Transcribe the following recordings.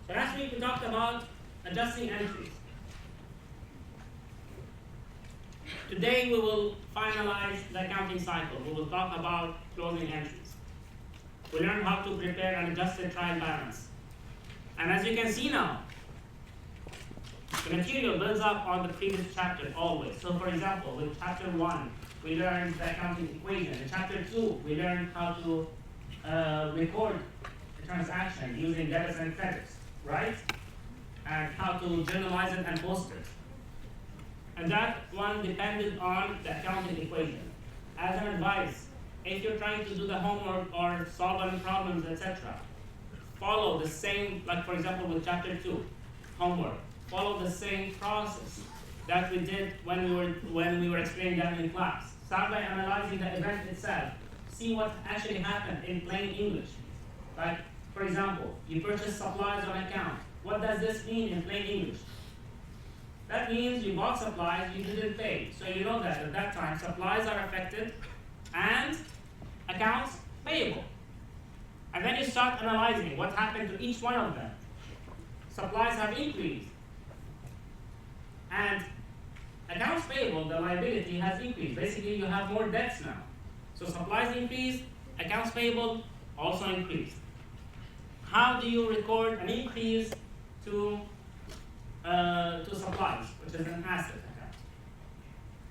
So last week we talked about adjusting entries. Today we will finalize the accounting cycle. We will talk about closing entries. We learn how to prepare an adjusted trial balance. And as you can see now, the material builds up on the previous chapter always. So for example, with chapter 1, we learned the accounting equation. In chapter 2, we learned how to record a transaction using debits and credits, right? And how to journalize it and post it. And that one depended on the accounting equation. As an advice, if you're trying to do the homework or solve any problems, etc., follow the same, like for example with chapter 2, homework, follow the same process that we did when we were explaining that in class. Start by analyzing the event itself. See what actually happened in plain English. Like, for example, you purchase supplies on account. What does this mean in plain English? That means you bought supplies, you didn't pay. So you know that at that time, supplies are affected and accounts payable. And then you start analyzing what happened to each one of them. Supplies have increased. And accounts payable, the liability has increased. Basically, you have more debts now. So supplies increased, accounts payable also increased. How do you record an increase to supplies, which is an asset account?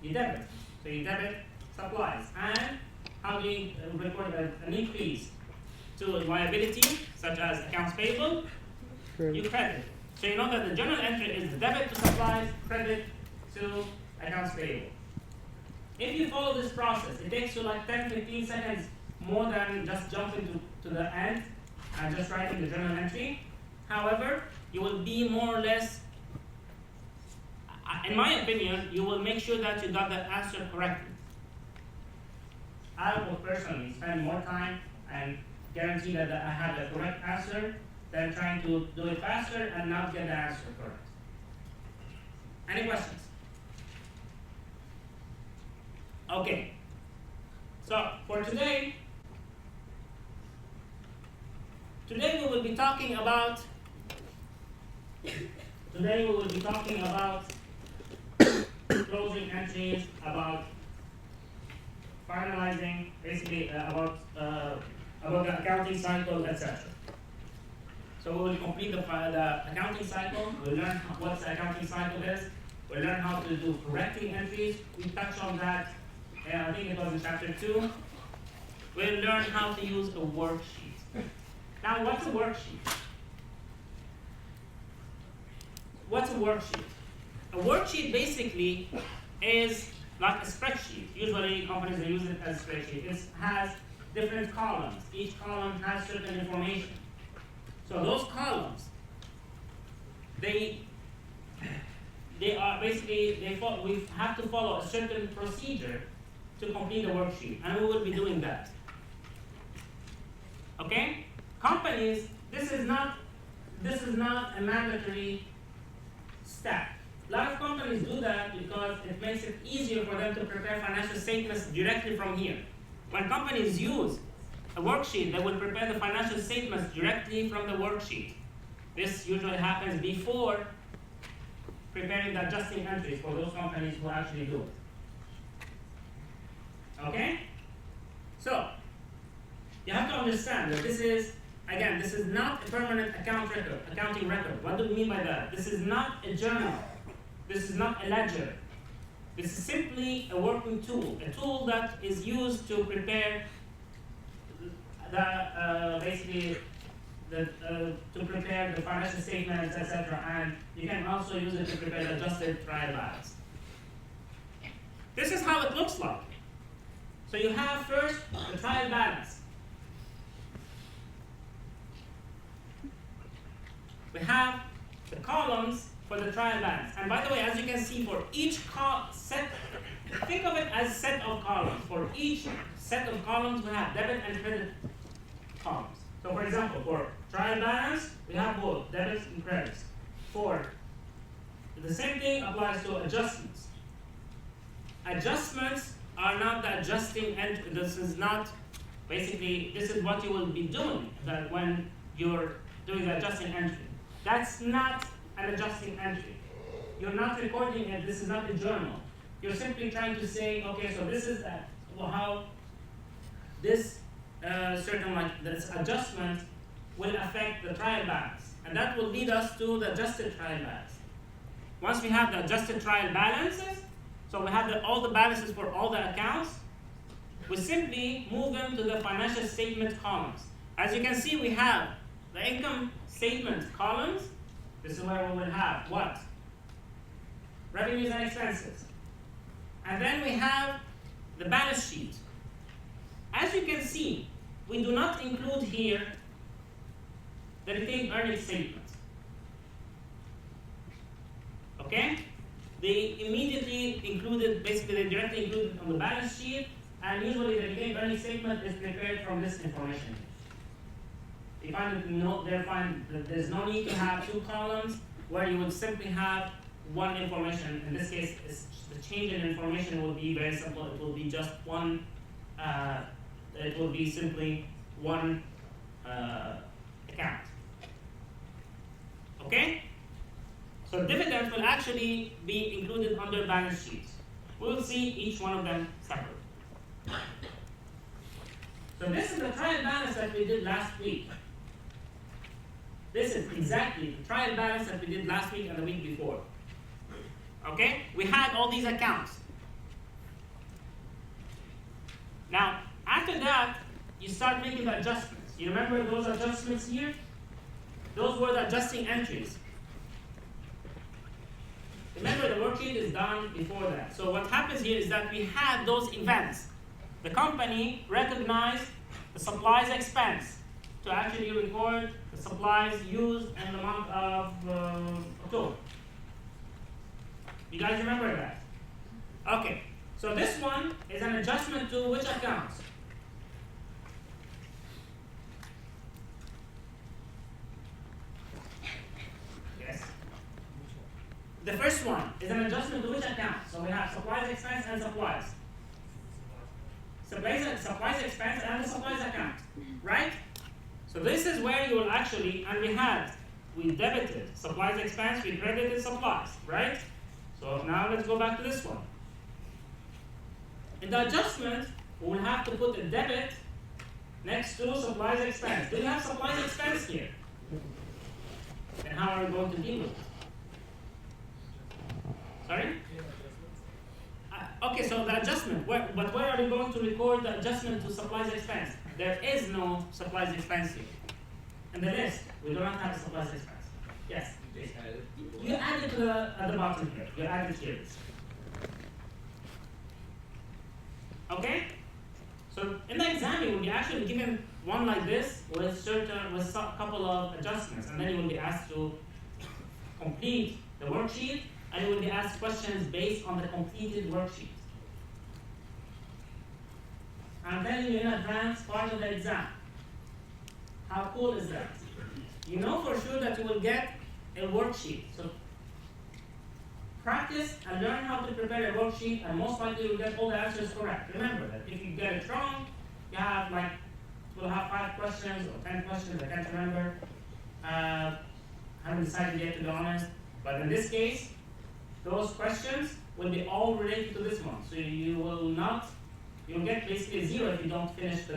You debit. So you debit supplies. And how do you record an increase to liability, such as accounts payable? You credit. So you know that the journal entry is debit to supplies, credit to accounts payable. If you follow this process, it takes you like 10-15 seconds more than just jumping to the end and just writing the journal entry. However, you will be more or less, in my opinion, you will make sure that you got the answer correctly. I will personally spend more time and guarantee that I have the correct answer than trying to do it faster and not get the answer correct. Any questions? Okay. So for today we will be talking about closing entries, about finalizing, basically about the accounting cycle, etc. So we will complete the accounting cycle. We'll learn what the accounting cycle is. We'll learn how to do correcting entries. We touched on that, I think it was in chapter 2. We'll learn how to use a worksheet. Now, what's a worksheet? What's a worksheet? A worksheet basically is like a spreadsheet. Usually companies use it as a spreadsheet. It has different columns. Each column has certain information. So those columns, they are basically, we have to follow a certain procedure to complete the worksheet, and we will be doing that. Okay? Companies, this is not a mandatory step. A lot of companies do that because it makes it easier for them to prepare financial statements directly from here. When companies use a worksheet, they will prepare the financial statements directly from the worksheet. This usually happens before preparing the adjusting entries for those companies who actually do it. Okay? So, you have to understand that this is not a permanent accounting record. What do we mean by that? This is not a journal. This is not a ledger. This is simply a working tool, a tool that is used to prepare to prepare the financial statements, etc. And you can also use it to prepare the adjusted trial balance. This is how it looks like. So you have first the trial balance. We have the columns for the trial balance. And by the way, as you can see, for each set, think of it as a set of columns. For each set of columns, we have debit and credit columns. So for example, for trial balance, we have both debits and credits. The same thing applies to adjustments. Adjustments are not the adjusting entry. This is not, basically, this is what you will be doing that when you're doing the adjusting entry. That's not an adjusting entry. You're not recording it. This is not a journal. You're simply trying to say, okay, so this is how this this adjustment will affect the trial balance. And that will lead us to the adjusted trial balance. Once we have the adjusted trial balances, so we have all the balances for all the accounts, we simply move them to the financial statement columns. As you can see, we have the income statement columns. This is where we will have what? Revenues and expenses. And then we have the balance sheet. As you can see, we do not include here the retained earnings statement. Okay? They immediately included, basically they directly included on the balance sheet, and usually the retained earnings statement is prepared from this information. You find that there's no need to have two columns where you would simply have one information. In this case, the change in information will be very simple. It will be just one, it will be simply one account. Okay? So dividends will actually be included under balance sheets. We'll see each one of them separately. So this is the trial balance that we did last week. This is exactly the trial balance that we did last week and the week before. Okay? We had all these accounts. Now, after that, you start making the adjustments. You remember those adjustments here? Those were the adjusting entries. Remember, the worksheet is done before that. So what happens here is that we had those events. The company recognized the supplies expense to actually record the supplies used in the month of October. You guys remember that? Okay, so this one is an adjustment to which accounts? Yes. The first one is an adjustment to which account? So we have supplies expense and supplies. Supplies expense and the supplies account, right? So this is where you will actually, and we debited supplies expense, we credited supplies, right? So now let's go back to this one. In the adjustment, we will have to put a debit next to supplies expense. Do you have supplies expense here? And how are we going to deal with it? Sorry? Okay, so the adjustment, but where are we going to record the adjustment to supplies expense? There is no supplies expense here. In the list, we do not have a supplies expense. Yes? You add it to at the bottom here. You add it here. Okay? So in the exam, you will be actually given one like this with a couple of adjustments, and then you will be asked to complete the worksheet, and you will be asked questions based on the completed worksheet. I'm telling you in advance, part of the exam. How cool is that? You know for sure that you will get a worksheet. So practice and learn how to prepare a worksheet, and most likely you'll get all the answers correct. Remember that if you get it wrong, you have we'll have 5 questions or 10 questions, I can't remember. I haven't decided yet, to be honest. But in this case, those questions will be all related to this one. So you'll get basically 0 if you don't finish the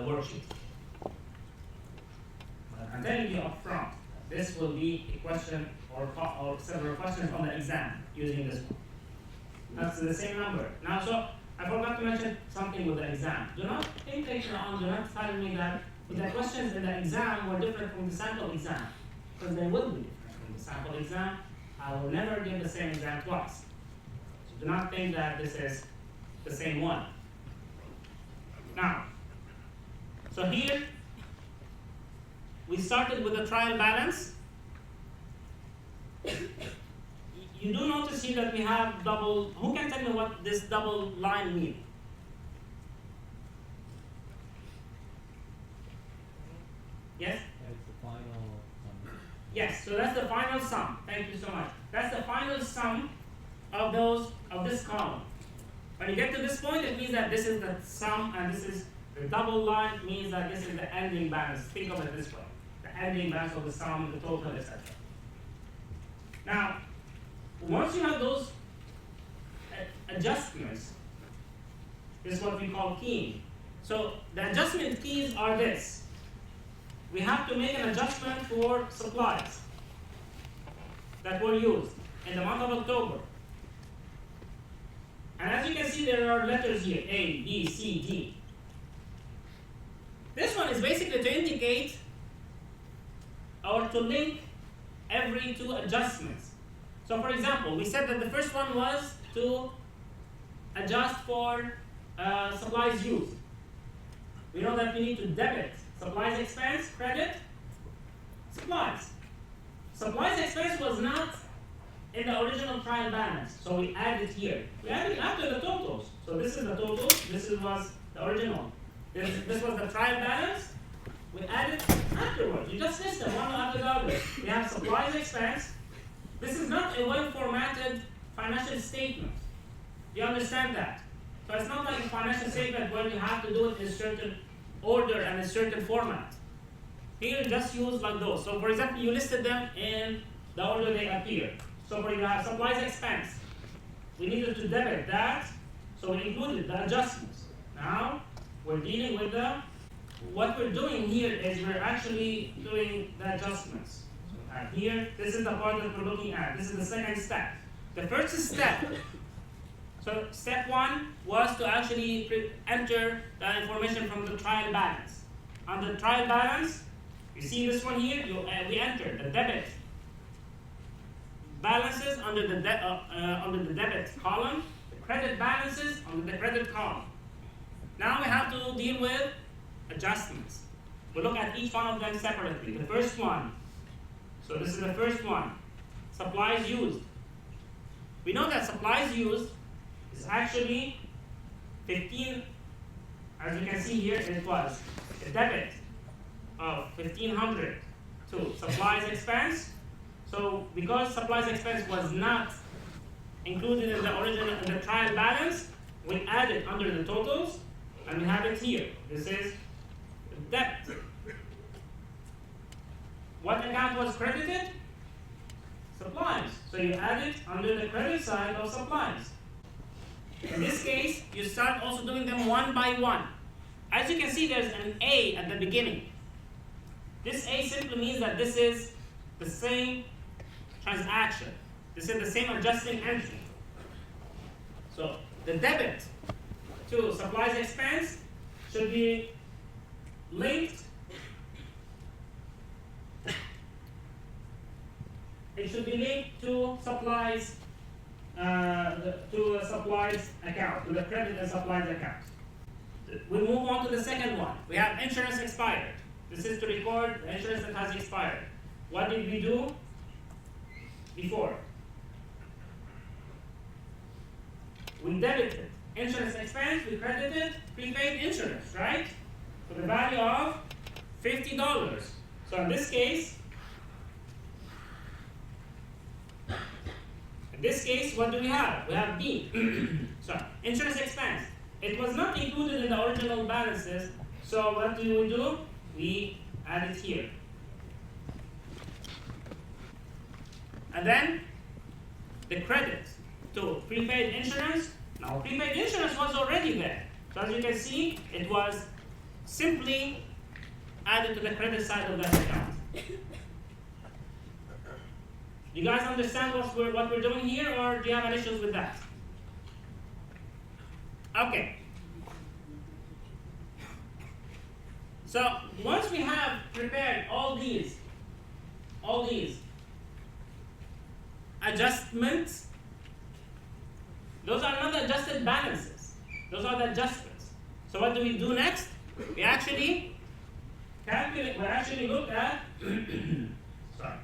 worksheet. I'm telling you up front, this will be a question or several questions on the exam using this one. That's the same number. Now, so I forgot to mention something with the exam. Do not think later on, do not tell me that the questions in the exam were different from the sample exam, because they will be different from the sample exam. I will never give the same exam twice. So do not think that this is the same one. Now, so here, we started with the trial balance. You do notice here that we have double. Who can tell me what this double line means? Yes? That's the final sum. Yes, so that's the final sum. Thank you so much. That's the final sum of this column. When you get to this point, it means that this is the sum, and this is the double line means that this is the ending balance. Think of it this way. the ending balance of the sum, the total, etc. Now, once you have those adjustments, this is what we call keying. So the adjustment keys are this. We have to make an adjustment for supplies that were used in the month of October. And as you can see, there are letters here, A, B, C, D. This one is basically to indicate or to link every two adjustments. So for example, we said that the first one was to adjust for supplies used. We know that we need to debit supplies expense, credit supplies. Supplies expense was not in the original trial balance, so we add it here. We add it after the totals. So this is the total, was the original. This was the trial balance, we add it afterwards. You just list them one after the other. We have supplies expense. This is not a well-formatted financial statement. Do you understand that? So it's not like a financial statement where you have to do it in a certain order and a certain format. Here, just use like those. So for example, you listed them in the order they appear. So for example, supplies expense. We needed to debit that, so we included the adjustments. Now, we're dealing with what we're doing here is we're actually doing the adjustments. Here, this is the part that we're looking at. This is the second step. The first step, so step one was to actually enter the information from the trial balance. On the trial balance, you see this one here, we enter the debit balances under the debit column, the credit balances under the credit column. Now we have to deal with adjustments. We'll look at each one of them separately. The first one, so this is the first one, supplies used. We know that supplies used is actually 15, as you can see here, it was a debit of 1,500 to supplies expense. So because supplies expense was not included in the original in the trial balance, we add it under the totals, and we have it here. This is debt. What account was credited? Supplies. So you add it under the credit side of supplies. In this case, you start also doing them one by one. As you can see, there's an A at the beginning. This A simply means that this is the same transaction. This is the same adjusting entry. So the debit to supplies expense should be linked. It should be linked to supplies, to a supplies account, to the credit and supplies account. We move on to the second one. We have insurance expired. This is to record the insurance that has expired. What did we do before? We debited insurance expense, we credited prepaid insurance, right? For the value of $50. So in this case, what do we have? We have B. Sorry, insurance expense. It was not included in the original balances, so what do we do? We add it here. And then the credit to prepaid insurance. Now, prepaid insurance was already there. So as you can see, it was simply added to the credit side of that account. You guys understand what we're doing here, or do you have any issues with that? Okay. So once we have prepared all these adjustments, those are not adjusted balances. Those are the adjustments. So what do we do next? We actually calculate. We actually look at. Sorry.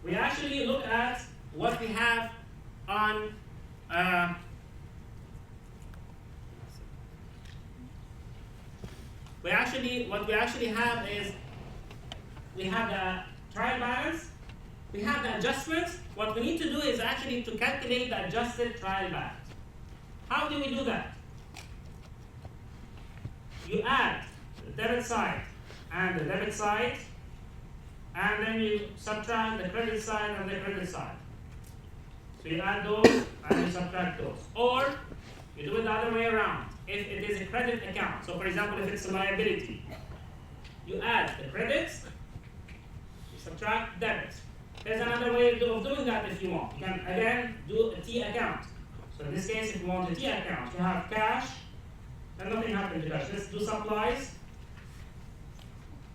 We actually look at what we have on. What we actually have is we have the trial balance. We have the adjustments. What we need to do is actually to calculate the adjusted trial balance. How do we do that? You add the debit side and the debit side, and then you subtract the credit side and the credit side. So you add those and you subtract those. Or you do it the other way around. If it is a credit account, so for example, if it's a liability, you add the credits, you subtract debits. There's another way of doing that if you want. You can again do a T account. So in this case, if you want a T account, you have cash, and nothing happened to cash. Let's do supplies.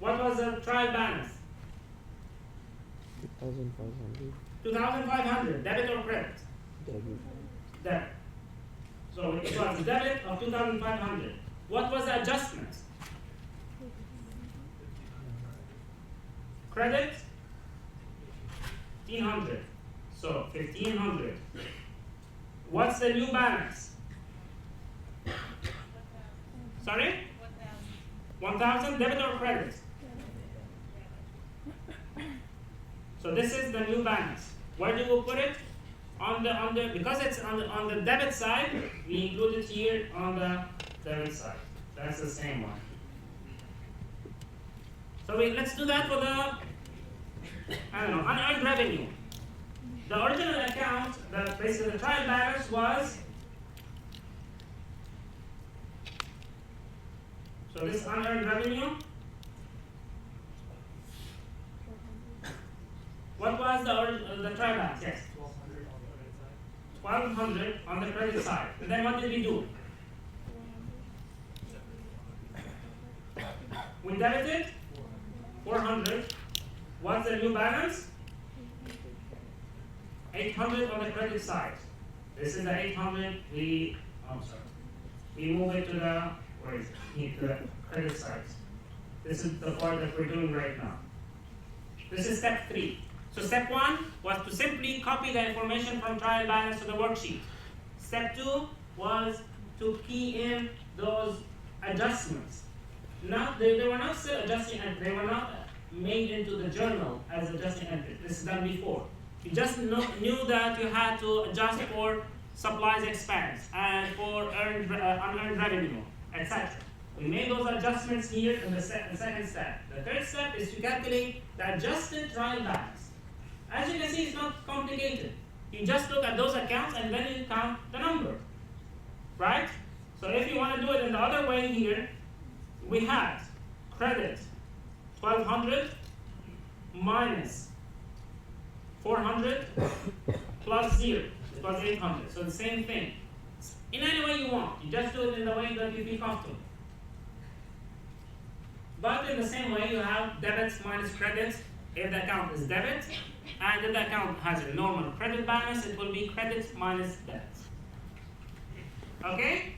What was the trial balance? 2,500. 2,500, debit or credit? Debit. So it was a debit of 2,500. What was the adjustment? Credit? 1,500. So 1,500. What's the new balance? Sorry? 1,000, debit or credit? So this is the new balance. Where do we put it? On the because it's on the debit side, we include it here on the debit side. That's the same one. So let's do that for the unearned revenue. The original account, basically the trial balance was. So this unearned revenue. What was the trial balance? Yes. 1,200 on the credit side. And then what did we do? We debited 400. What's the new balance? 800 on the credit side. This is the 800. We move it to the credit side. This is the part that we're doing right now. This is step 3. So step 1 was to simply copy the information from trial balance to the worksheet. Step 2 was to key in those adjustments. They were not still adjusting entries. They were not made into the journal as adjusting entries. This is done before. You just knew that you had to adjust for supplies expense and for unearned revenue, etc. We made those adjustments here in the second step. The third step is to calculate the adjusted trial balance. As you can see, it's not complicated. You just look at those accounts and then you count the number, right? So if you want to do it in the other way here, we had credit 1,200 minus 400 plus 0. It was 800. So the same thing. In any way you want. You just do it in the way that you feel comfortable. But in the same way, you have debits minus credits. If the account is debit, and if the account has a normal credit balance, it will be credit minus debit. Okay?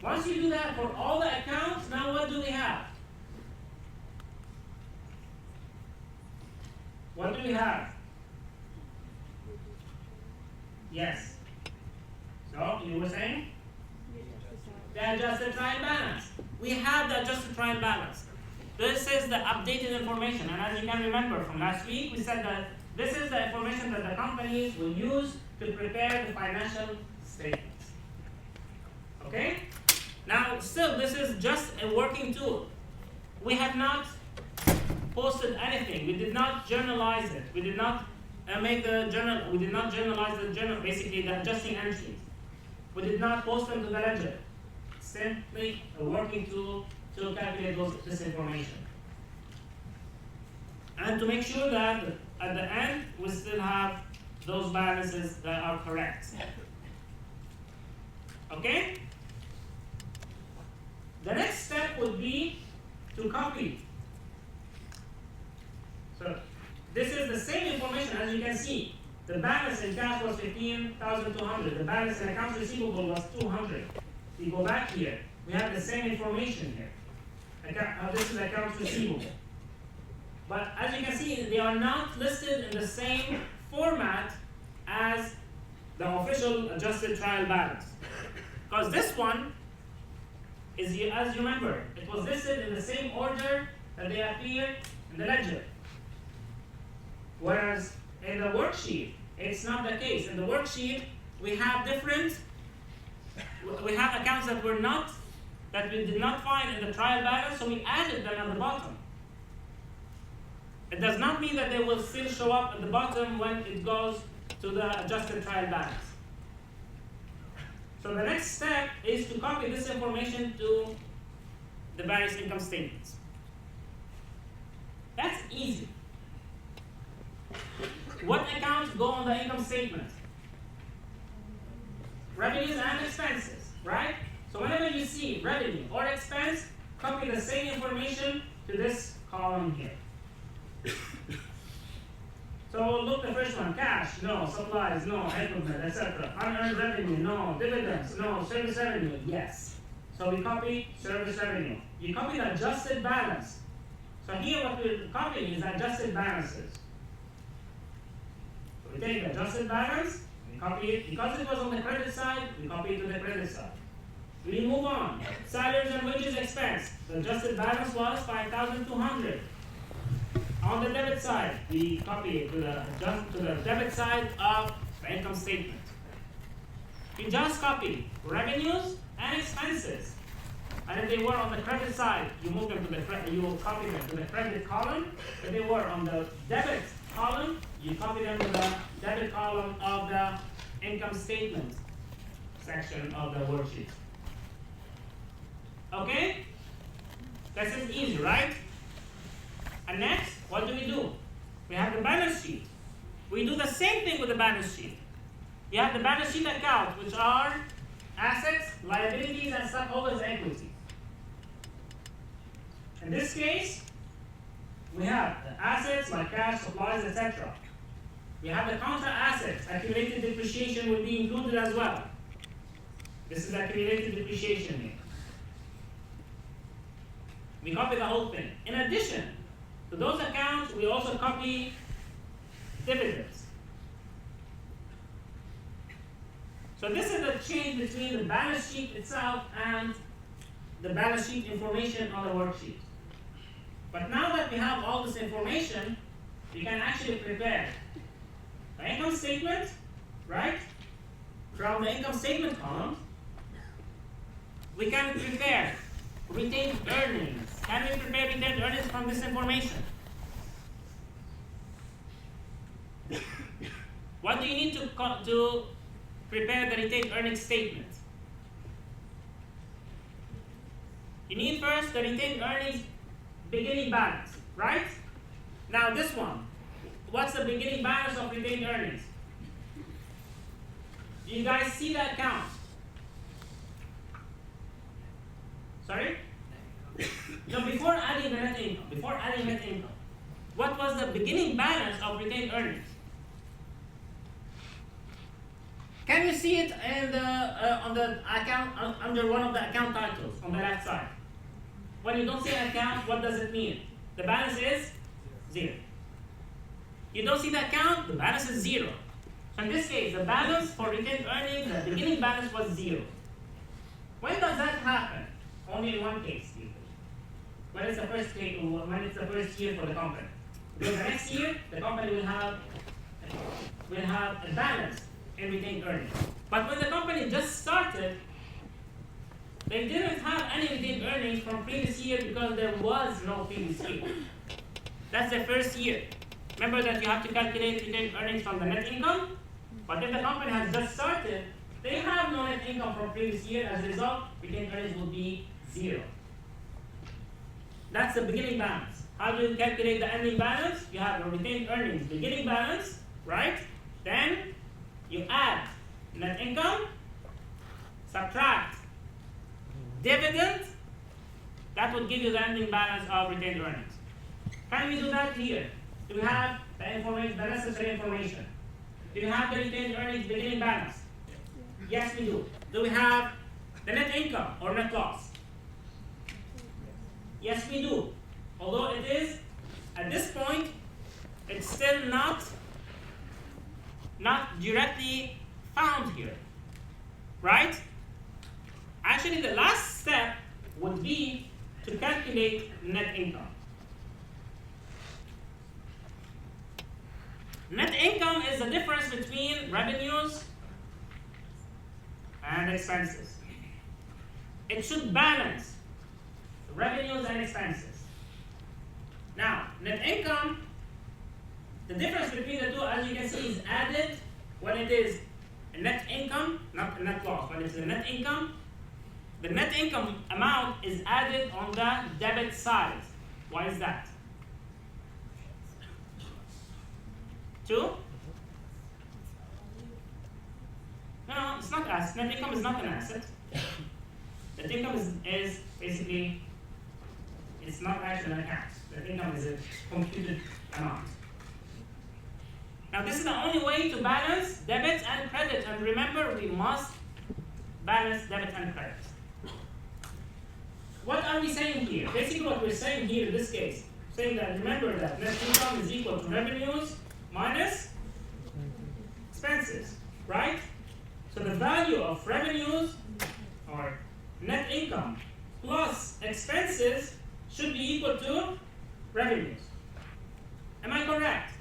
Once you do that for all the accounts, now what do we have? What do we have? Yes. So, you were saying? The adjusted trial balance. We have the adjusted trial balance. This is the updated information, and as you can remember from last week, we said that this is the information that the companies will use to prepare the financial statements. Okay? Now, still, this is just a working tool. We have not posted anything. We did not journalize it. We did not make the journal. We did not journalize the journal. Basically, the adjusting entries. We did not post them to the ledger. Simply a working tool to calculate this information. And to make sure that at the end, we still have those balances that are correct. Okay? The next step would be to copy. So this is the same information as you can see. The balance in cash was 15,200. The balance in accounts receivable was 200. We go back here. We have the same information here. This is accounts receivable. But as you can see, they are not listed in the same format as the official adjusted trial balance. Because this one is, as you remember, it was listed in the same order that they appear in the ledger. Whereas in the worksheet, it's not the case. In the worksheet, we have accounts that we did not find in the trial balance, so we added them at the bottom. It does not mean that they will still show up at the bottom when it goes to the adjusted trial balance. So the next step is to copy this information to the various income statements. That's easy. What accounts go on the income statement? Revenues and expenses, right? So whenever you see revenue or expense, copy the same information to this column here. So look, the first one, cash, no, supplies, no, equipment, etc. Unearned revenue, no, dividends, no, service revenue, yes. So we copy service revenue. You copy the adjusted balance. So here what we're copying is adjusted balances. So we take the adjusted balance, we copy it, because it was on the credit side, we copy it to the credit side. We move on. Salaries and wages expense. The adjusted balance was 5,200. On the debit side, we copy it to the debit side of the income statement. We just copy revenues and expenses. And if they were on the credit side, you move them to the you will copy them to the credit column. If they were on the debit column, you copy them to the debit column of the income statement section of the worksheet. Okay? This is easy, right? And next, what do? We have the balance sheet. We do the same thing with the balance sheet. You have the balance sheet account, which are assets, liabilities, and stockholders' equity. In this case, we have the assets like cash, supplies, etc. We have the contra assets. Accumulated depreciation will be included as well. This is accumulated depreciation here. We copy the whole thing. In addition to those accounts, we also copy dividends. So this is the change between the balance sheet itself and the balance sheet information on the worksheet. But now that we have all this information, we can actually prepare the income statement, right? From the income statement column, we can prepare retained earnings. Can we prepare retained earnings from this information? What do you need to prepare the retained earnings statement? You need first the retained earnings beginning balance, right? Now this one, what's the beginning balance of retained earnings? Do you guys see the account? Sorry? No, before adding the net income, what was the beginning balance of retained earnings? Can you see it in on the account under one of the account titles on the left side? When you don't see an account, what does it mean? The balance is 0. You don't see the account, the balance is 0. So in this case, the balance for retained earnings, the beginning balance was 0. When does that happen? Only in one case, usually. When it's the first year for the company. Because the next year, the company will have a balance in retained earnings. But when the company just started, they didn't have any retained earnings from previous year because there was no previous year. That's the first year. Remember that you have to calculate retained earnings from the net income. But if the company has just started, they have no net income from previous year. As a result, retained earnings will be 0. That's the beginning balance. How do you calculate the ending balance? You have the retained earnings beginning balance, right? Then you add net income, subtract dividend. That would give you the ending balance of retained earnings. Can we do that here? Do we have the information, the necessary information? Do we have the retained earnings beginning balance? Yes, we do. Do we have the net income or net loss? Yes, we do. Although it is, at this point, it's still not directly found here, right? Actually, the last step would be to calculate net income. Net income is the difference between revenues and expenses. It should balance revenues and expenses. Now, net income The difference between the two, as you can see, is added when it is a net income, not a net loss. When it's a net income, the net income amount is added on the debit side. Why is that? 2? No, it's not asset. Net income is not an asset. Net income is basically, it's not actually an account. Net income is a computed amount. Now this is the only way to balance debit and credit. And remember, we must balance debit and credit. What are we saying here? Basically what we're saying here in this case, saying that remember that net income is equal to revenues minus expenses, right? So the value of revenues or net income plus expenses should be equal to revenues. Am I correct?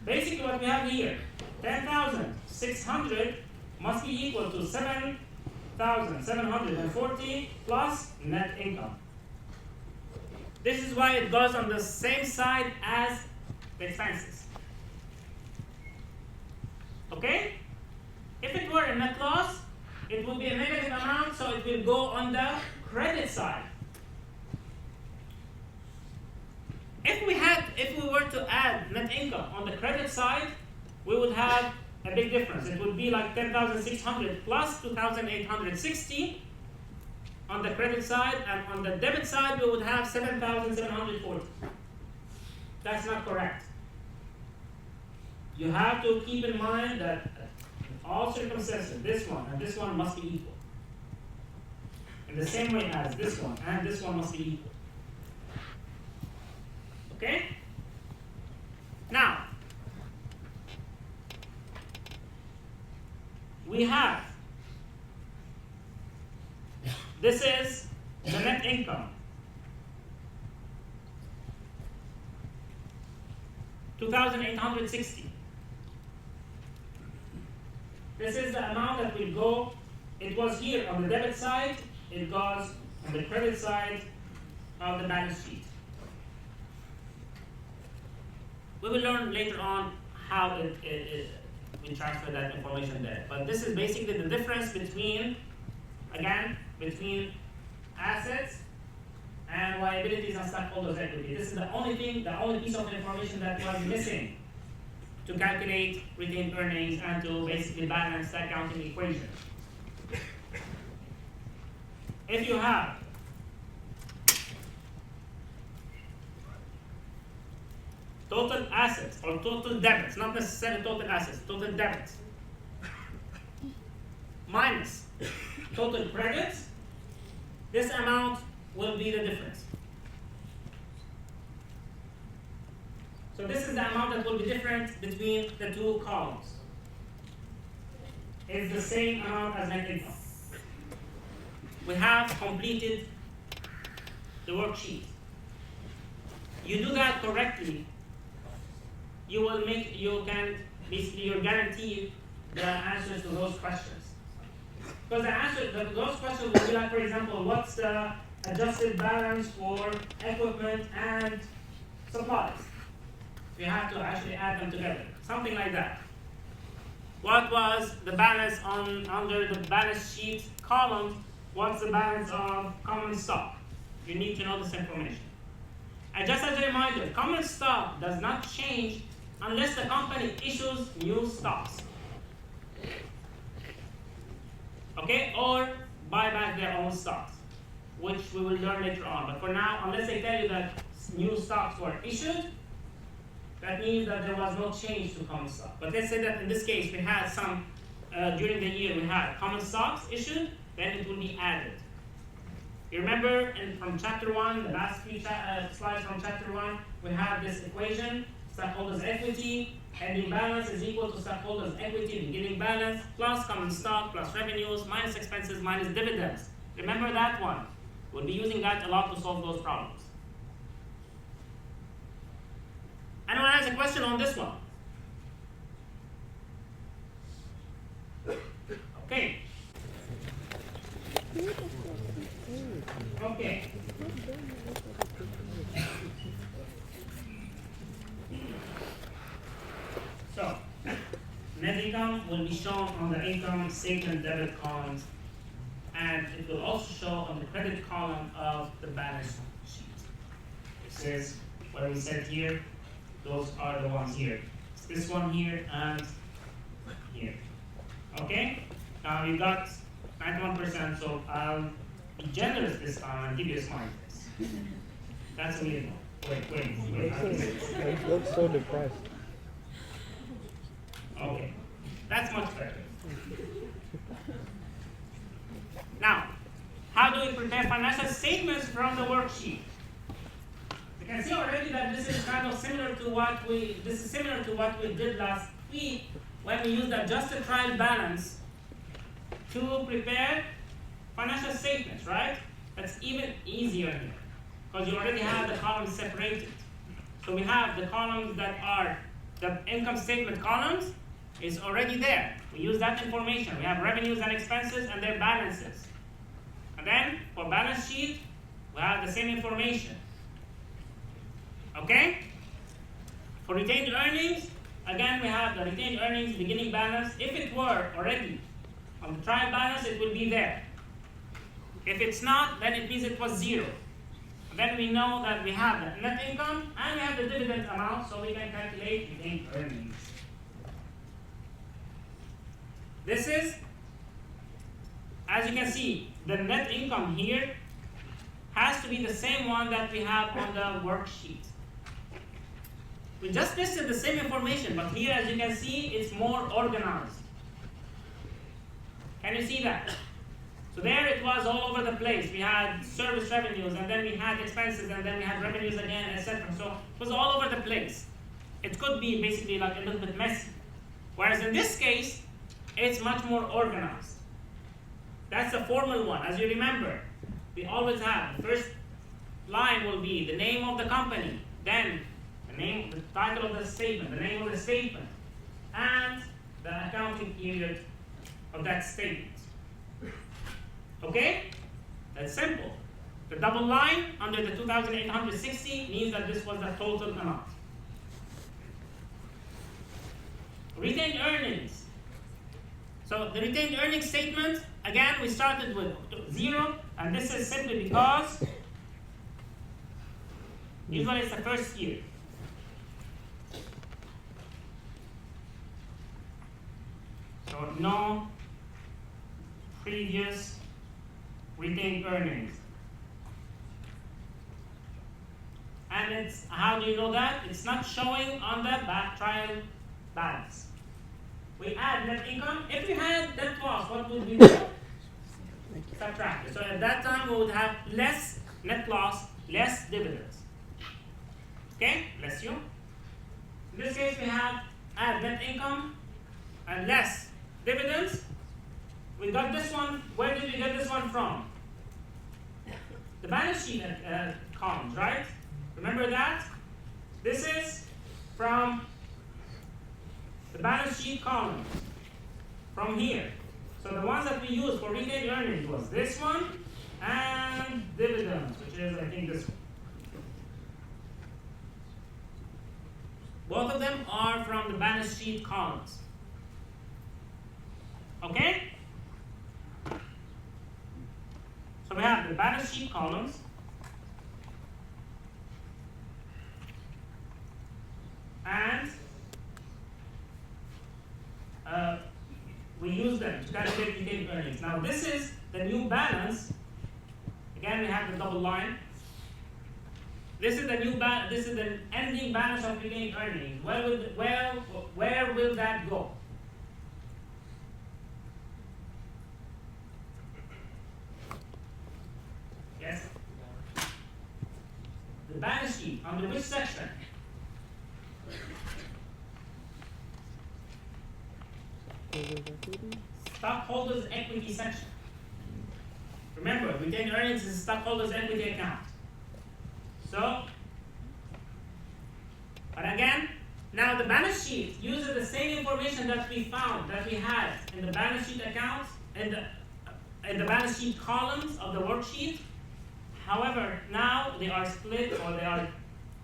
Basically what we have here, 10,600 must be equal to 7,740 plus net income. This is why it goes on the same side as the expenses. Okay? If it were a net loss, it would be a negative amount, so it will go on the credit side. If we were to add net income on the credit side, we would have a big difference. It would be like 10,600 plus 2,860 on the credit side, and on the debit side, we would have 7,740. That's not correct. You have to keep in mind that in all circumstances, this one and this one must be equal. In the same way as this one and this one must be equal. Okay? Now, we have, this is the net income. 2,860. This is the amount that will go, it was here on the debit side, it goes on the credit side of the balance sheet. We will learn later on how we transfer that information there. But this is basically the difference between, again, between assets and liabilities and stockholders' equity. This is the only thing, the only piece of information that was missing to calculate retained earnings and to basically balance the accounting equation. If you have total assets or total debits, not necessarily total assets, total debits, minus total credits, this amount will be the difference. So this is the amount that will be different between the two columns. It's the same amount as net income. We have completed the worksheet. You do that correctly, you're guaranteed the answers to those questions. Because the answer to those questions will be like, for example, what's the adjusted balance for equipment and supplies? We have to actually add them together, something like that. What was the balance under the balance sheet column? What's the balance of common stock? You need to know this information. And just as a reminder, common stock does not change unless the company issues new stocks. Okay, or buy back their own stocks, which we will learn later on. But for now, unless they tell you that new stocks were issued, that means that there was no change to common stock. But let's say that in this case, we had some, during the year, we had common stocks issued, then it will be added. You remember from chapter 1, the last few slides from chapter 1, we have this equation, stockholders' equity, ending balance is equal to stockholders' equity, beginning balance, plus common stock, plus revenues, minus expenses, minus dividends. Remember that one. We'll be using that a lot to solve those problems. Anyone has a question on this one? Okay. Okay. net income will be shown on the income statement debit columns, and it will also show on the credit column of the balance sheet. It says what we said here, those are the ones here. It's this one here and here. Okay? Now you got 91%, so I'll be generous this time and give you a smiley face. That's a weird one. Wait. I look so depressed. Okay, that's much better. Now, how do we prepare financial statements from the worksheet? You can see already that this is kind of similar to what we did last week when we used the adjusted trial balance to prepare financial statements, right? That's even easier here because you already have the columns separated. So we have the columns that are the income statement columns is already there. We use that information. We have revenues and expenses and their balances. And then for balance sheet, we have the same information. Okay? For retained earnings, again we have the retained earnings beginning balance. If it were already on the trial balance, it will be there. If it's not, then it means it was zero. And then we know that we have the net income and we have the dividend amount, so we can calculate retained earnings. This is, as you can see, the net income here has to be the same one that we have on the worksheet. We just listed the same information, but here, as you can see, it's more organized. Can you see that? So there it was all over the place. We had service revenues, and then we had expenses, and then we had revenues again, etc. So it was all over the place. It could be basically like a little bit messy. Whereas in this case, it's much more organized. That's a formal one. As you remember, we always have the first line will be the name of the company, then the title of the statement, the name of the statement, and the accounting period of that statement. Okay? That's simple. The double line under the 2,860 means that this was the total amount. Retained earnings. So the retained earnings statement, again, we started with 0, and this is simply because usually it's the first year. So no previous retained earnings. And it's, how do you know that? It's not showing on the trial balance. We add net income. If we had net loss, what would we do? Subtract it. So at that time, we would have less net loss, less dividends. Okay? Bless you. In this case, we have add net income and less dividends. We got this one. Where did we get this one from? The balance sheet columns, right? Remember that? This is from the balance sheet column, from here. So the ones that we used for retained earnings was this one and dividends, which is, I think, this one. Both of them are from the balance sheet columns. Okay? So we have the balance sheet columns, and we use them to calculate retained earnings. Now this is the new balance. Again, we have the double line. This is the new balance. This is the ending balance of retained earnings. Where will that go? Yes. The balance sheet under which section? Stockholders' equity section. Remember, retained earnings is a stockholders' equity account. So, but again, now the balance sheet uses the same information that we found, that we had in the balance sheet accounts, in the balance sheet columns of the worksheet. However, now they are split, or they are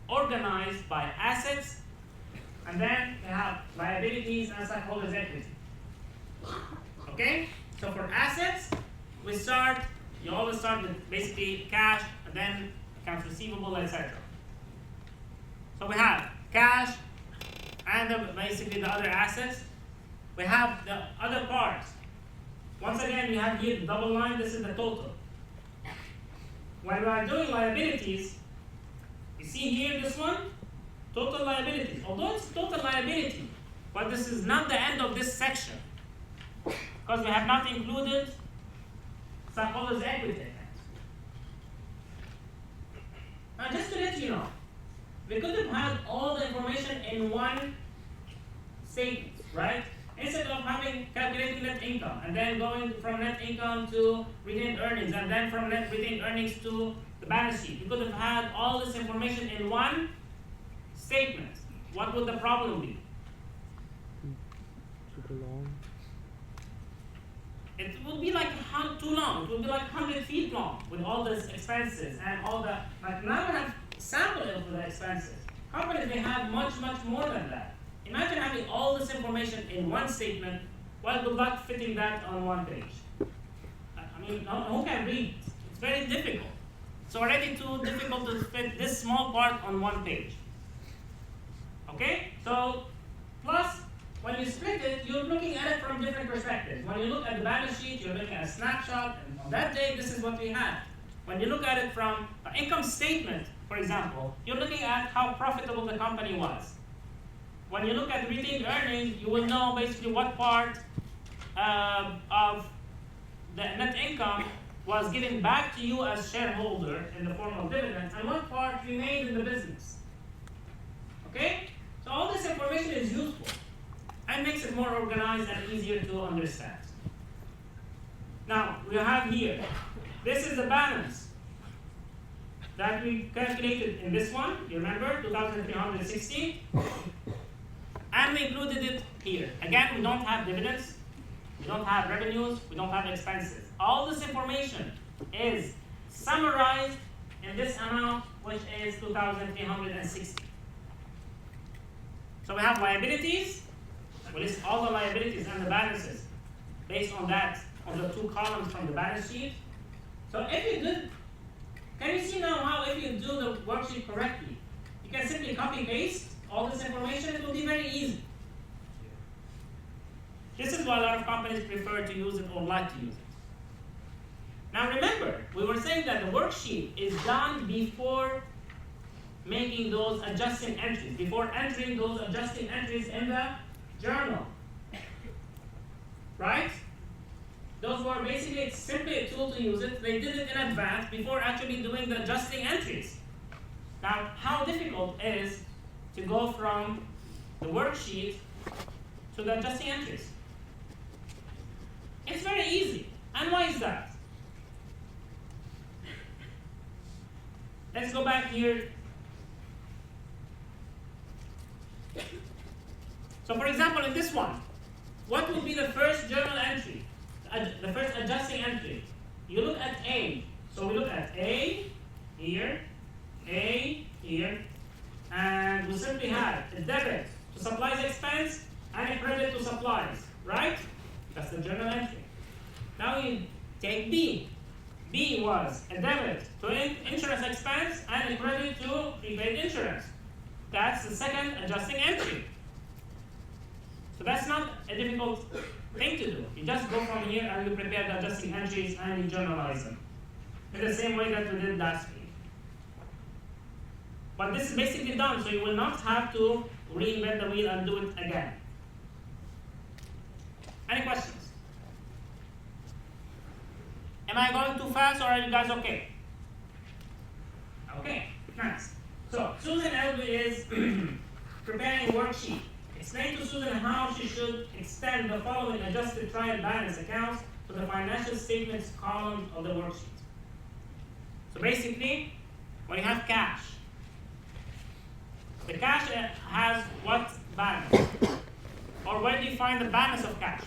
organized by assets and then we have liabilities and stockholders' equity. Okay? So for assets, you always start with basically cash, and then accounts receivable, etc. So we have cash, and basically the other assets. We have the other parts. Once again, we have here the double line, this is the total. When we are doing liabilities, you see here this one, total liabilities. Although it's total liability, but this is not the end of this section, because we have not included stockholders' equity account. Now just to let you know, we could have had all the information in one statement, right? Instead of calculating net income and then going from net income to retained earnings and then from net retained earnings to the balance sheet, we could have had all this information in one statement. What would the problem be? Super long. It would be like too long. It would be like 100 feet long with all these expenses and all the. Like now we have sample of the expenses. Companies may have much more than that. Imagine having all this information in one statement. Well, good luck fitting that on one page. I mean, who can read? It's very difficult. It's already too difficult to fit this small part on one page. Okay? So, plus, when you split it, you're looking at it from different perspectives. When you look at the balance sheet, you're looking at a snapshot, and on that day, this is what we had. When you look at it from an income statement, for example, you're looking at how profitable the company was. When you look at retained earnings, you will know basically what part of the net income was given back to you as shareholder in the form of dividends, and what part remained in the business. Okay? So all this information is useful and makes it more organized and easier to understand. Now, we have here, this is the balance that we calculated in this one. You remember, 2,360. And we included it here. Again, we don't have dividends, we don't have revenues, we don't have expenses. All this information is summarized in this amount, which is 2,360. So we have liabilities. We list all the liabilities and the balances based on that, on the two columns from the balance sheet. So if you did, can you see now how if you do the worksheet correctly, you can simply copy paste all this information, it will be very easy. This is why a lot of companies prefer to use it or like to use it. Now remember, we were saying that the worksheet is done before making those adjusting entries, before entering those adjusting entries in the journal. Right? Those were basically, it's simply a tool to use it. They did it in advance before actually doing the adjusting entries. Now, how difficult is to go from the worksheet to the adjusting entries? It's very easy. And why is that? Let's go back here. So for example, in this one, what would be the first journal entry? The first adjusting entry? You look at A. So we look at A here, and we simply have a debit to supplies expense and a credit to supplies, right? That's the journal entry. Now you take B. B was a debit to insurance expense and a credit to prepaid insurance. That's the second adjusting entry. So that's not a difficult thing to do. You just go from here and you prepare the adjusting entries and you journalize them in the same way that we did last week. But this is basically done, so you will not have to reinvent the wheel and do it again. Any questions? Am I going too fast or are you guys okay? Okay, nice. So Susan Elby is preparing a worksheet. Explain to Susan how she should extend the following adjusted trial balance accounts to the financial statements column of the worksheet. So basically, when you have cash, the cash has what balance? Or where do you find the balance of cash?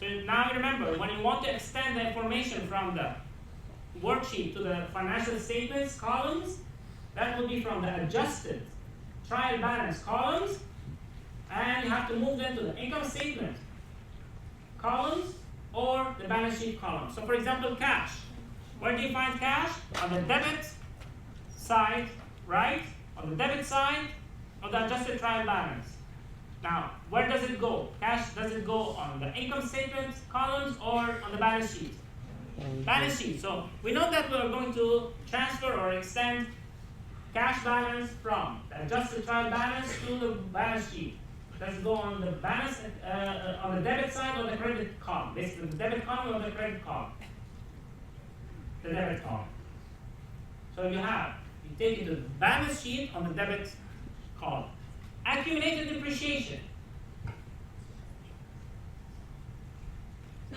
So now remember, when you want to extend the information from the worksheet to the financial statements columns, that will be from the adjusted trial balance columns, and you have to move them to the income statement columns or the balance sheet column. So for example, cash. Where do you find cash? On the debit side, right? On the debit side of the adjusted trial balance. Now, where does it go? Cash, does it go on the income statement columns or on the balance sheet? Balance sheet. So we know that we are going to transfer or extend cash balance from the adjusted trial balance to the balance sheet. Does it go on the balance on the debit side or the credit column? Basically, the debit column or the credit column? The debit column. So you take it to the balance sheet on the debit column. Accumulated depreciation.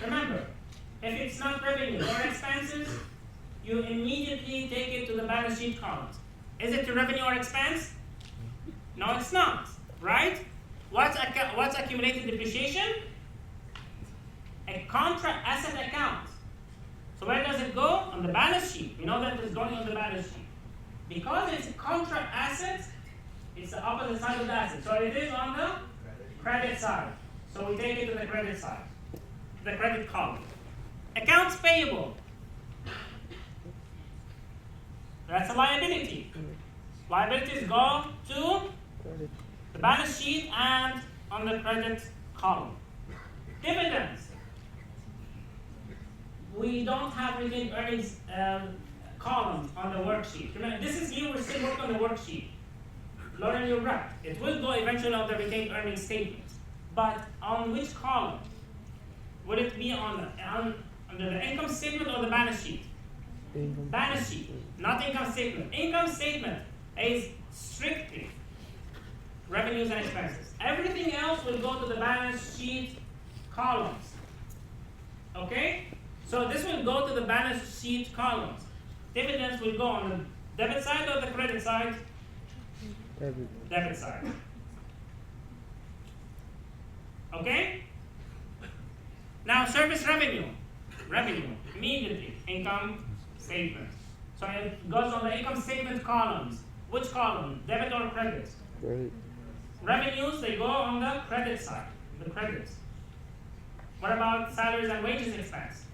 Remember, if it's not revenue or expenses, you immediately take it to the balance sheet column. Is it to revenue or expense? No, it's not, right? What's accumulated depreciation? A contract asset account. So where does it go? On the balance sheet. We know that it's going on the balance sheet. Because it's a contract asset, it's the opposite side of the asset. So it is on the credit side. So we take it to the credit side, the credit column. Accounts payable. That's a liability. Liabilities go to the balance sheet and on the credit column. Dividends. We don't have retained earnings column on the worksheet. Remember, this is here, we're still working on the worksheet. Learn your rep. It will go eventually on the retained earnings statement. But on which column? Would it be under the income statement or the balance sheet? Balance sheet, not income statement. Income statement is strictly revenues and expenses. Everything else will go to the balance sheet columns. Okay? So this will go to the balance sheet columns. Dividends will go on the debit side or the credit side? Debit side. Okay? Now service revenue. Revenue, immediately, income statement. So it goes on the income statement columns. Which column? Debit or credit? Right. Revenues, they go on the credit side, the credits. What about salaries and wages expense?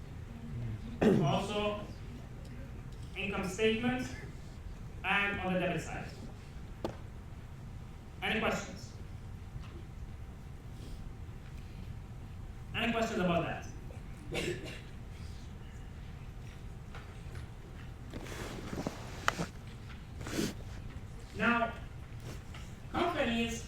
Also, income statement and on the debit side. Any questions? Any questions about that? Now, companies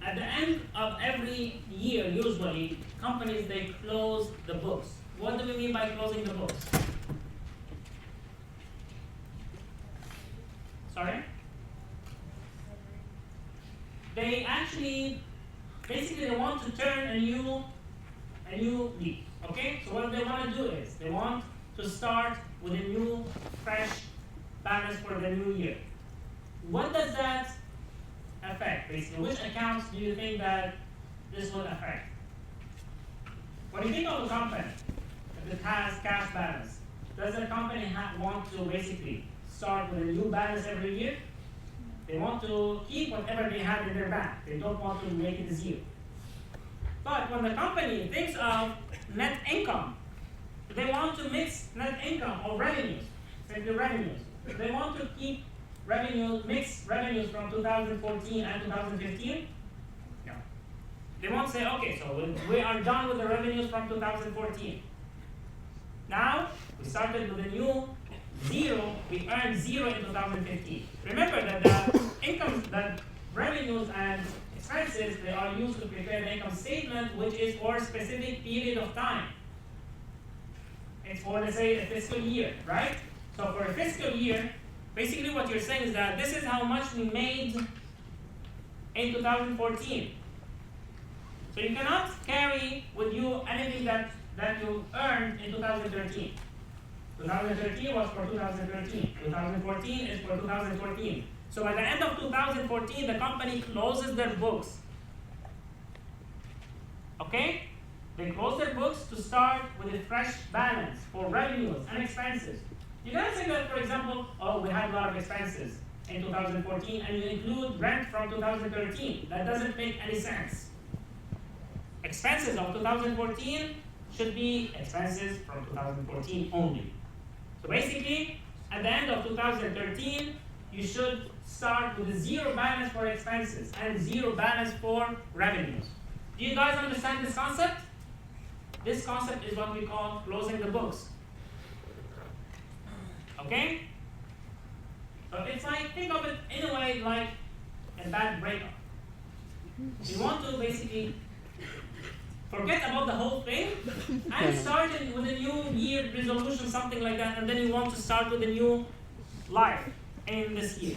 at the end of every year, usually, companies, they close the books. What do we mean by closing the books? Sorry? They actually, basically they want to turn a new leaf, okay? So what they want to do is, they want to start with a new, fresh balance for the new year. What does that affect, basically? Which accounts do you think that this will affect? When you think of a company that has cash balance, does the company want to basically start with a new balance every year? They want to keep whatever they have in their bank. They don't want to make it zero. But when the company thinks of net income, they want to mix net income or revenues, simply revenues. They want to keep revenues, mix revenues from 2014 and 2015. No. They won't say, okay, so we are done with the revenues from 2014. Now, we started with a new zero, we earned zero in 2015. Remember that the income, the revenues and expenses, they are used to prepare the income statement, which is for a specific period of time. It's for, let's say, a fiscal year, right? So for a fiscal year, basically what you're saying is that this is how much we made in 2014. So you cannot carry with you anything that you earned in 2013. 2013 was for 2013. 2014 is for 2014. So by the end of 2014, the company closes their books. Okay? They close their books to start with a fresh balance for revenues and expenses. You can say that, for example, oh, we had a lot of expenses in 2014, and you include rent from 2013. That doesn't make any sense. Expenses of 2014 should be expenses from 2014 only. So basically, at the end of 2013, you should start with a zero balance for expenses and zero balance for revenues. Do you guys understand this concept? This concept is what we call closing the books. Okay? So it's like, think of it in a way like a bad breakup. You want to basically forget about the whole thing and start with a new year resolution, something like that, and then you want to start with a new life in this year.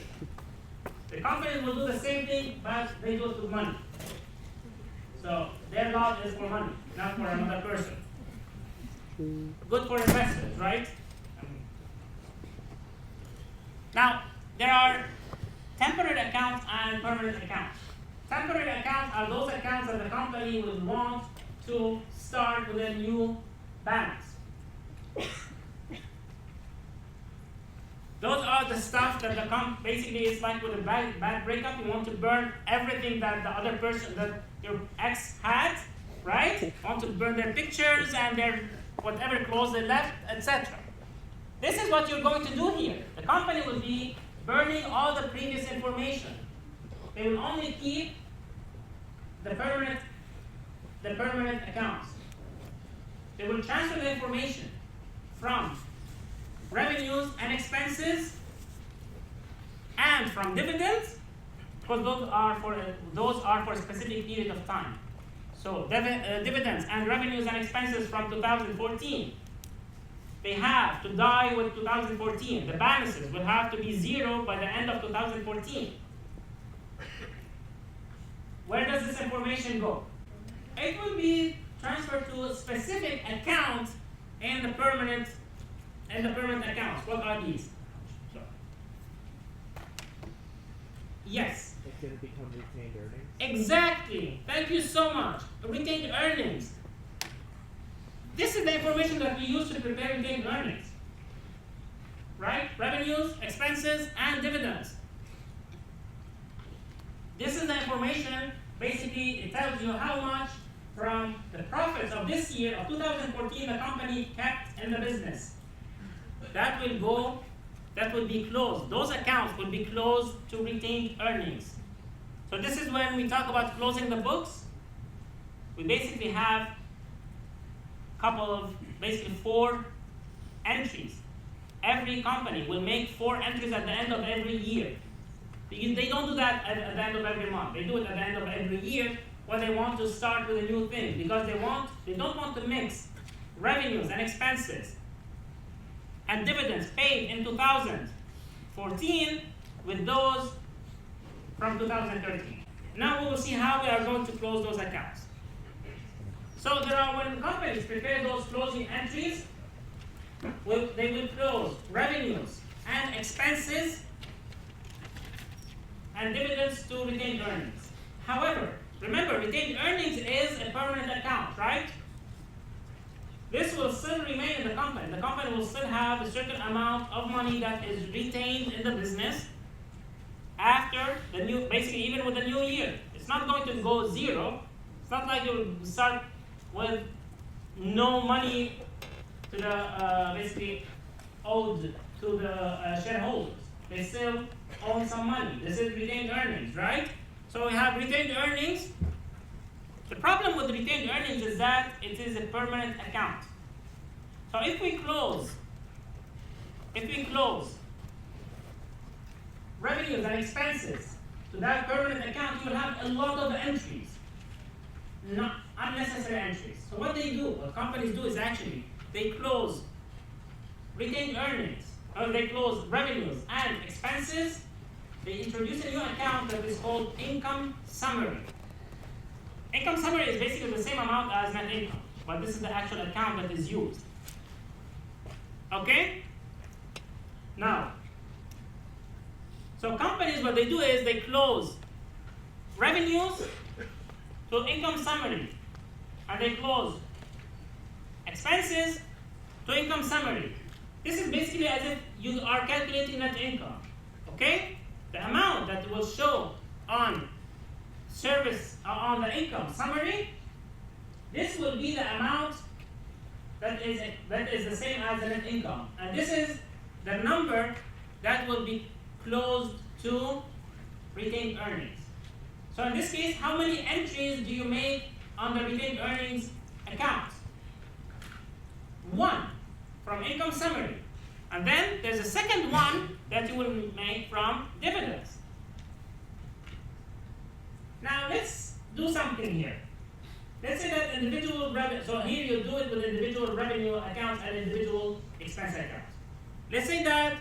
The companies will do the same thing, but they do it with money. So their love is for money, not for another person. Good for investors, right? Now, there are temporary accounts and permanent accounts. Temporary accounts are those accounts that the company will want to start with a new balance. Those are the stuff that the basically it's like with a bad breakup. You want to burn everything that the other person, that your ex had, right? Want to burn their pictures and their whatever clothes they left, etc. This is what you're going to do here. The company will be burning all the previous information. They will only keep the permanent accounts. They will transfer the information from revenues and expenses and from dividends, because those are for a specific period of time. So dividends and revenues and expenses from 2014, they have to die with 2014. The balances will have to be zero by the end of 2014. Where does this information go? It will be transferred to a specific account in the permanent accounts. What are these? So, yes. It's going to become retained earnings. Exactly. Thank you so much. Retained earnings. This is the information that we use to prepare retained earnings. Right? Revenues, expenses, and dividends. This is the information, basically, it tells you how much from the profits of this year, of 2014, the company kept in the business. That will be closed. Those accounts will be closed to retained earnings. So this is when we talk about closing the books. We basically have basically 4 entries. Every company will make 4 entries at the end of every year. They don't do that at the end of every month. They do it at the end of every year when they want to start with a new thing, because they don't want to mix revenues and expenses and dividends paid in 2014 with those from 2013. Now we will see how we are going to close those accounts. So when companies prepare those closing entries, they will close revenues and expenses and dividends to retained earnings. However, remember, retained earnings is a permanent account, right? This will still remain in the company. The company will still have a certain amount of money that is retained in the business after basically even with the new year. It's not going to go zero. It's not like you start with no money to the basically owed to the shareholders. They still own some money. This is retained earnings, right? So we have retained earnings. The problem with retained earnings is that it is a permanent account. So if we close revenues and expenses to that permanent account, you will have a lot of entries, not unnecessary entries. So what companies do is actually they close retained earnings, or they close revenues and expenses. They introduce a new account that is called income summary. Income summary is basically the same amount as net income, but this is the actual account that is used. Okay? Now, so companies, what they do is they close revenues to income summary. and they close expenses to income summary. This is basically as if you are calculating net income. Okay? The amount that will show on service on the income summary, this will be the amount that is the same as the net income. And this is the number that will be closed to retained earnings. So in this case, how many entries do you make on the retained earnings account? 1 from income summary. And then there's a second one that you will make from dividends. Now let's do something here. Let's say that individual revenue, so here you do it with individual revenue accounts and individual expense accounts. Let's say that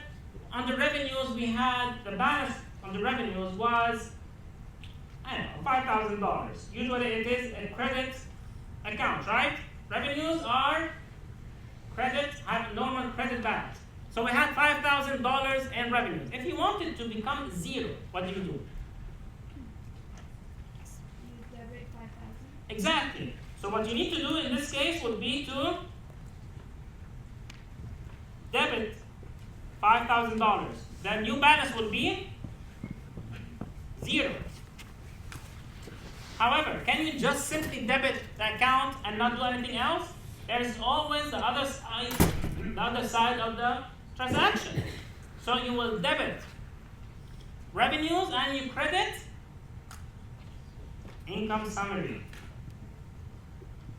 on the revenues we had, the balance on the revenues was, I don't know, $5,000. Usually it is a credit account, right? Revenues are credit, have normal credit balance. So we had $5,000 in revenues. If you want it to become 0, what do you do? You debit 5,000. Exactly. So what you need to do in this case would be to debit $5,000. The new balance will be 0. However, can you just simply debit the account and not do anything else? There is always the other side of the transaction. So you will debit revenues and you credit income summary.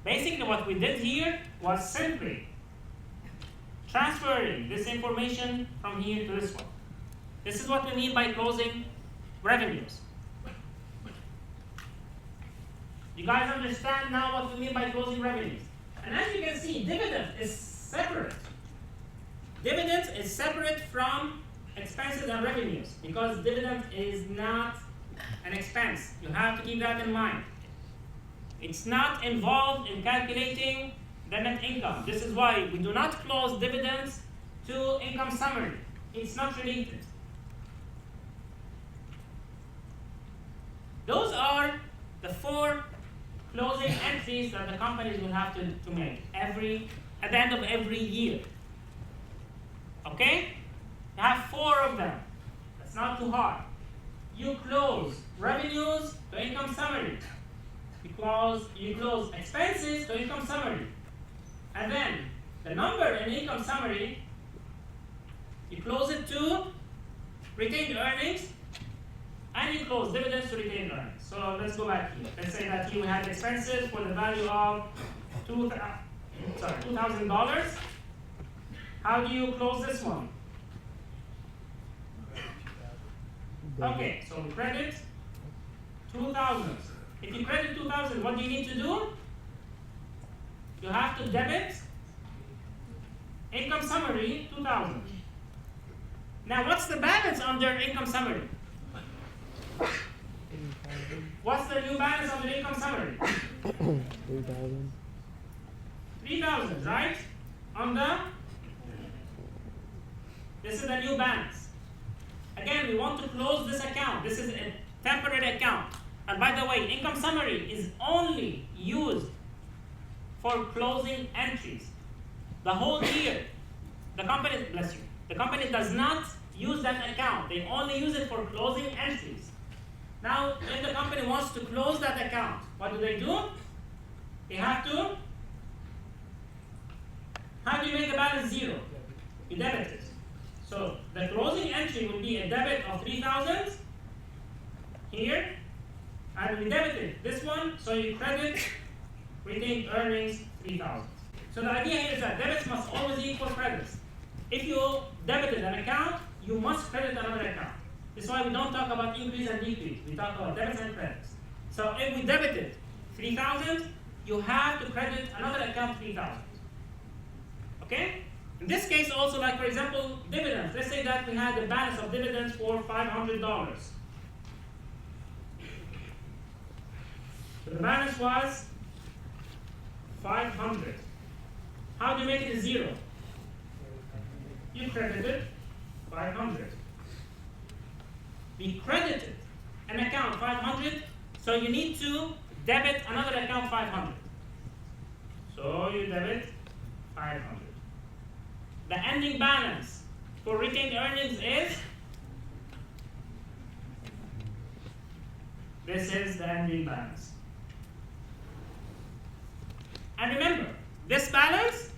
Basically what we did here was simply transferring this information from here to this one. This is what we mean by closing revenues. You guys understand now what we mean by closing revenues? And as you can see, dividend is separate. Dividends is separate from expenses and revenues because dividend is not an expense. You have to keep that in mind. It's not involved in calculating the net income. This is why we do not close dividends to income summary. It's not related. Those are the 4 closing entries that the companies will have to make at the end of every year. Okay? You have 4 of them. That's not too hard. You close revenues to income summary. You close expenses to income summary. And then the number in income summary, you close it to retained earnings, and you close dividends to retained earnings. So let's go back here. Let's say that you had expenses for the value of $2,000. How do you close this one? Okay, so we credit 2,000. If you credit 2,000, what do you need to do? You have to debit income summary 2,000. Now, what's the balance under income summary? What's the new balance under income summary? 3,000. 3,000, right? This is the new balance. Again, we want to close this account. This is a temporary account. And by the way, income summary is only used for closing entries. The whole year, the company, bless you, the company does not use that account. They only use it for closing entries. Now, if the company wants to close that account, what do? They have to, how do you make the balance 0? You debit it. So the closing entry will be a debit of 3,000 here, and we debited this one, so you credit retained earnings 3,000. So the idea here is that debits must always equal credits. If you debited an account, you must credit another account. That's why we don't talk about increase and decrease. We talk about debits and credits. So if we debited 3,000, you have to credit another account 3,000. Okay? In this case also, like for example, dividends. Let's say that we had a balance of dividends for $500. So the balance was 500. How do you make it a 0? You credited 500. We credited an account 500, so you need to debit another account 500. So you debit 500. The ending balance for retained earnings is, this is the ending balance. And remember, this balance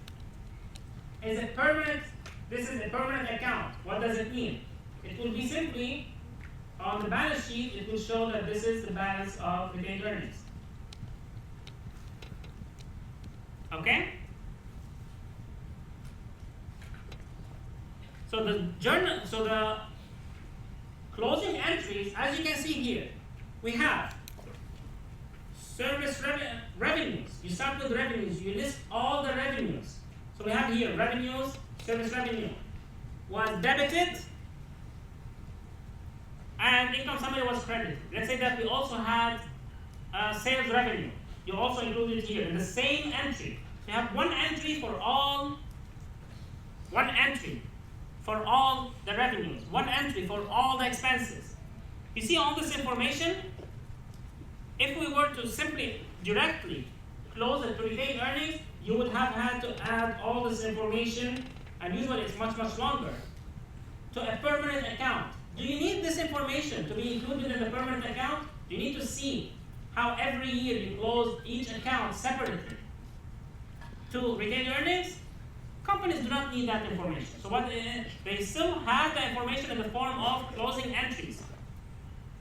is a permanent, this is a permanent account. What does it mean? It will be simply, on the balance sheet, it will show that this is the balance of retained earnings. Okay? So the closing entries, as you can see here, we have service revenues. You start with revenues, you list all the revenues. So we have here revenues, service revenue was debited, and income summary was credited. Let's say that we also had sales revenue. You also include it here in the same entry. So you have one entry for all the revenues, one entry for all the expenses. You see all this information? If we were to simply directly close it to retained earnings, you would have had to add all this information, and usually it's much, much longer, to a permanent account. Do you need this information to be included in the permanent account? Do you need to see how every year you close each account separately to retained earnings? Companies do not need that information. So they still have the information in the form of closing entries.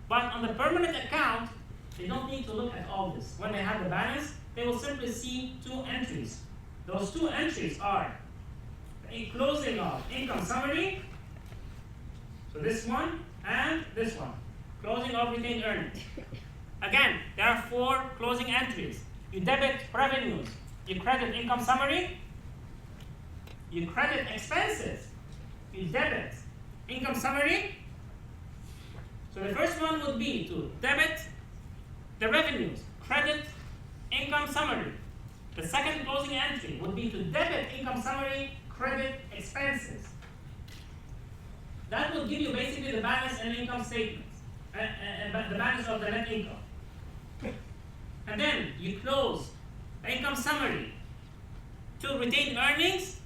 But on the permanent account, they don't need to look at all this. When they have the balance, they will simply see two entries. Those two entries are a closing of income summary, so this one and this one, closing of retained earnings. Again, there are four closing entries. You debit revenues, you credit income summary, you credit expenses, you debit income summary. So the first one would be to debit the revenues, credit income summary. The second closing entry would be to debit income summary, credit expenses. That will give you basically the balance and income statements, the balance of the net income. And then you close the income summary to retained earnings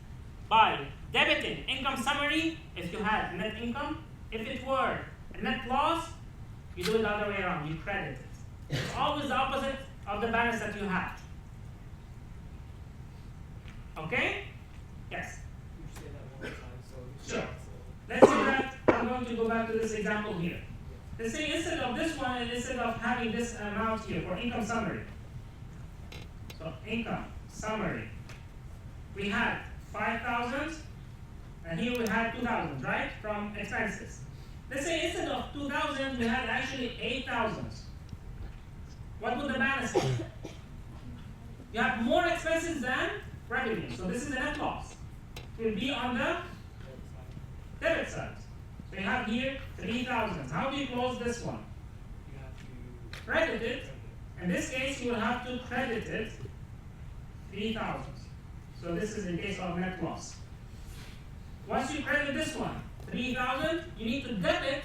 by debiting income summary if you had net income. If it were a net loss, you do it the other way around, you credit it. It's always the opposite of the balance that you had. Okay? Yes? You say that one time, so Sure. Let's say that I'm going to go back to this example here. Let's say instead of this one, and instead of having this amount here for income summary. So income summary. We had 5,000, and here we had 2,000, right? From expenses. Let's say instead of 2,000, we had actually 8,000. What would the balance be? You have more expenses than revenue. So this is the net loss. It will be on the debit side. So you have here 3,000. How do you close this one? you have to Credit it. In this case, you will have to credit it 3,000. So this is in case of net loss. Once you credit this one, 3,000, you need to debit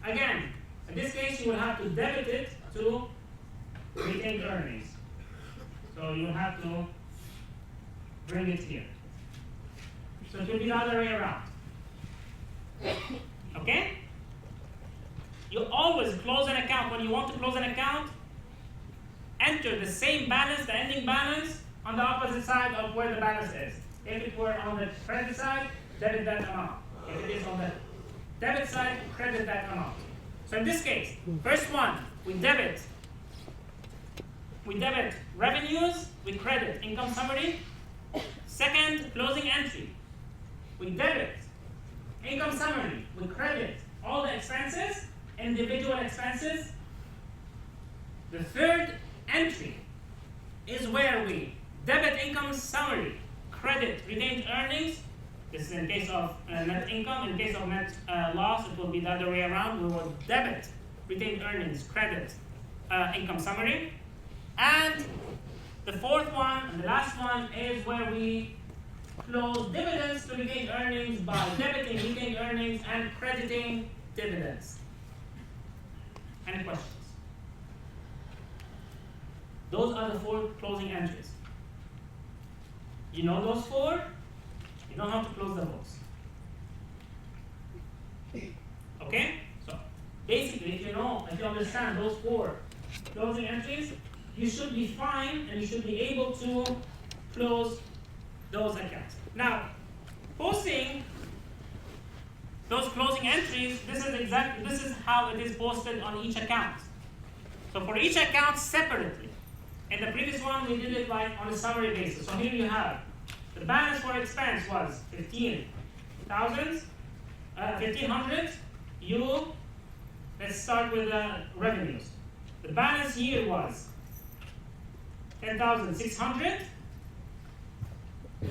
again. In this case, you will have to debit it to retained earnings. So you have to bring it here. So it will be the other way around. Okay? You always close an account. When you want to close an account, enter the same balance, the ending balance, on the opposite side of where the balance is. If it were on the credit side, debit that amount. If it is on the debit side, credit that amount. So in this case, first one, we debit revenues, we credit income summary. Second, closing entry, we debit income summary, we credit all the expenses, individual expenses. The third entry is where we debit income summary, credit retained earnings. This is in case of net income. In case of net loss, it will be the other way around. We will debit retained earnings, credit income summary. And the fourth one, and the last one, is where we close dividends to retained earnings by debiting retained earnings and crediting dividends. Any questions? Those are the four closing entries. You know those four, you know how to close the books. Okay? So basically, if you understand those four closing entries, you should be fine and you should be able to close those accounts. Now, posting those closing entries, this is how it is posted on each account. So for each account separately. In the previous one, we did it like on a summary basis. So here you have the balance for expense was 1,500. Let's start with the revenues. The balance here was 10,600.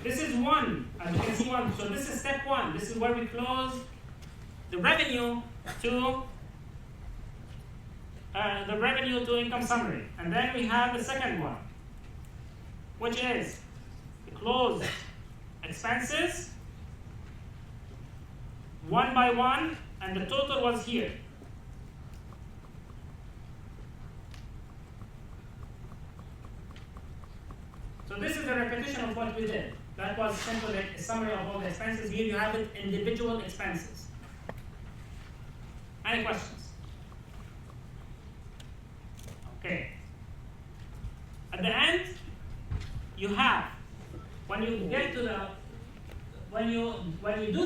This is one, as you can see one. So this is step one. This is where we close the revenue to income summary. And then we have the second one, which is the closed expenses, one by one, and the total was here. So this is a repetition of what we did. That was simply a summary of all the expenses. Here you have it, individual expenses. Any questions? Okay. At the end, you have, when you do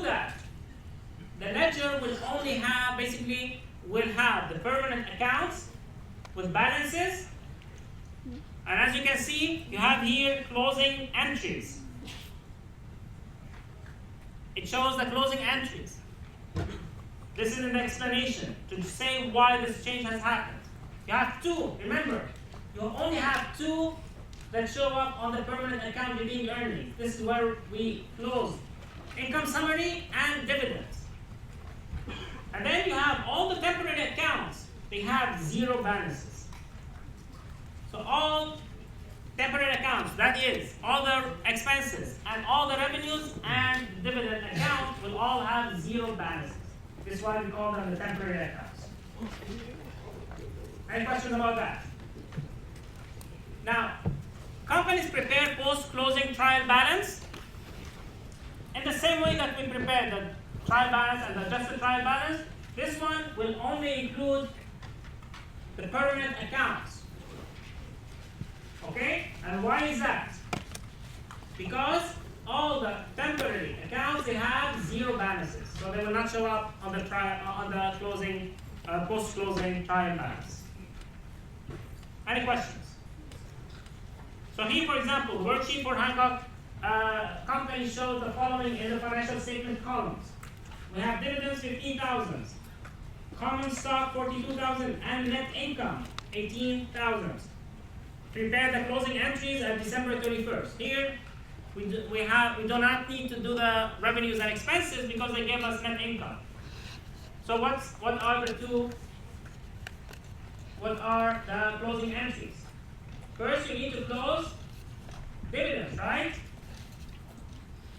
that, the ledger will only have, will have the permanent accounts with balances. And as you can see, you have here closing entries. It shows the closing entries. This is an explanation to say why this change has happened. You have two, remember, you only have two that show up on the permanent account retained earnings. This is where we close income summary and dividends. And then you have all the temporary accounts, they have zero balances. So all temporary accounts, that is, all the expenses and all the revenues and dividend accounts will all have zero balances. This is why we call them the temporary accounts. Any questions about that? Now, companies prepare post-closing trial balance in the same way that we prepare the trial balance and the adjusted trial balance. This one will only include the permanent accounts. Okay? And why is that? Because all the temporary accounts, they have zero balances. So they will not show up on the closing, post-closing trial balance. Any questions? So here, for example, worksheet for Hancock company shows the following in the financial statement columns. We have dividends 15,000, common stock 42,000, and net income 18,000. Prepare the closing entries at December 31st. Here, we do not need to do the revenues and expenses because they gave us net income. So what are the closing entries? First, you need to close dividends, right?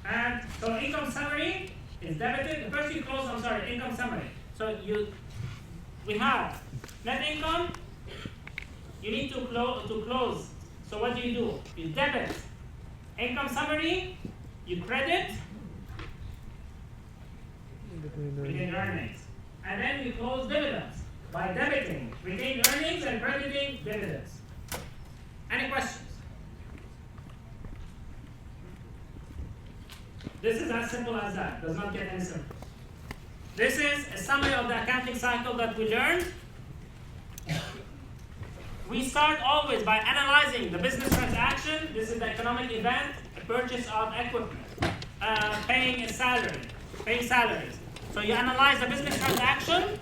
And so income summary is debited. First you close, income summary. So we have net income. You need to close. So what do? You debit income summary, you credit retained earnings. And then you close dividends by debiting retained earnings and crediting dividends. Any questions? This is as simple as that. Does not get any simpler. This is a summary of the accounting cycle that we learned. We start always by analyzing the business transaction. This is the economic event, a purchase of equipment, paying salaries. So you analyze the business transaction,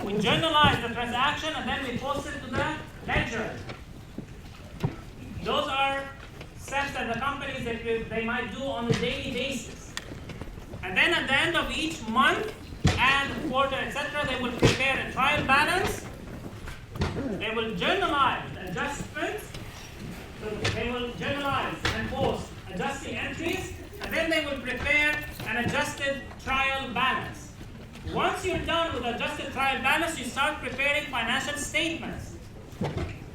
we journalize the transaction, and then we post it to the ledger. Those are steps that the companies they might do on a daily basis. And then at the end of each month and quarter, etc., they will prepare a trial balance. They will journalize adjustments. So they will journalize and post adjusting entries, and then they will prepare an adjusted trial balance. Once you're done with adjusted trial balance, you start preparing financial statements.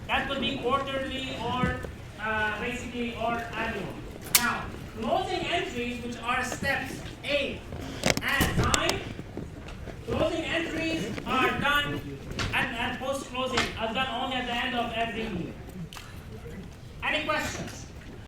That could be quarterly or or annual. Now, closing entries, which are steps 8 and 9, closing entries are done and post-closing are done only at the end of every year. Any questions?